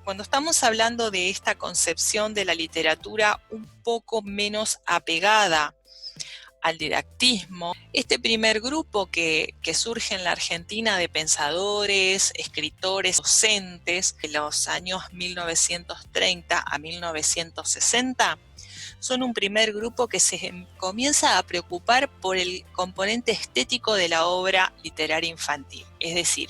Cuando estamos hablando de esta concepción de la literatura un poco menos apegada al didactismo, este primer grupo que surge en la Argentina de pensadores, escritores, docentes de los años 1930 a 1960, son un primer grupo que se comienza a preocupar por el componente estético de la obra literaria infantil, es decir,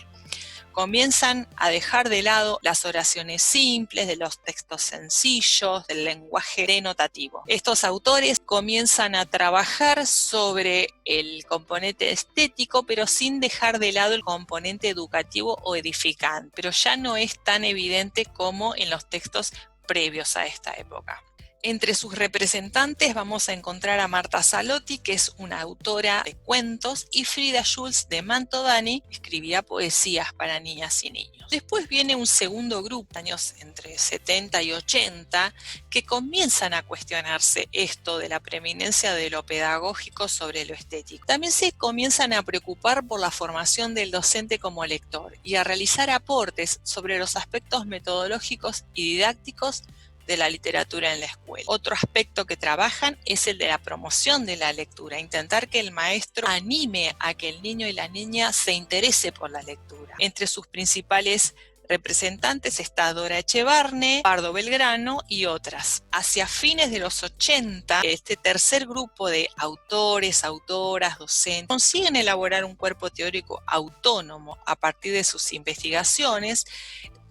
comienzan a dejar de lado las oraciones simples, de los textos sencillos, del lenguaje denotativo. Estos autores comienzan a trabajar sobre el componente estético, pero sin dejar de lado el componente educativo o edificante, pero ya no es tan evidente como en los textos previos a esta época. Entre sus representantes vamos a encontrar a Marta Salotti, que es una autora de cuentos, y Frida Schulz de Mantovani, que escribía poesías para niñas y niños. Después viene un segundo grupo, años entre 70 y 80, que comienzan a cuestionarse esto de la preeminencia de lo pedagógico sobre lo estético. También se comienzan a preocupar por la formación del docente como lector y a realizar aportes sobre los aspectos metodológicos y didácticos de la literatura en la escuela. Otro aspecto que trabajan es el de la promoción de la lectura, intentar que el maestro anime a que el niño y la niña se interese por la lectura. Entre sus principales representantes está Dora Echevarne, Pardo Belgrano y otras. Hacia fines de los 80, este tercer grupo de autores, autoras, docentes, consiguen elaborar un cuerpo teórico autónomo a partir de sus investigaciones.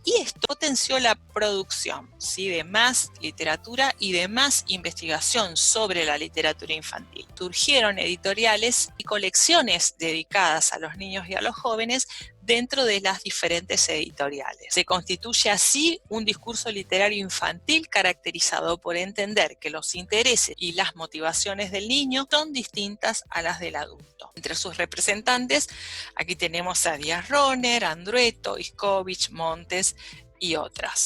Y esto potenció la producción, ¿sí?, de más literatura y de más investigación sobre la literatura infantil. Surgieron editoriales y colecciones dedicadas a los niños y a los jóvenes dentro de las diferentes editoriales. Se constituye así un discurso literario infantil caracterizado por entender que los intereses y las motivaciones del niño son distintas a las del adulto. Entre sus representantes, aquí tenemos a Díaz Rohner, Andrueto, Iskovich, Montes y otras.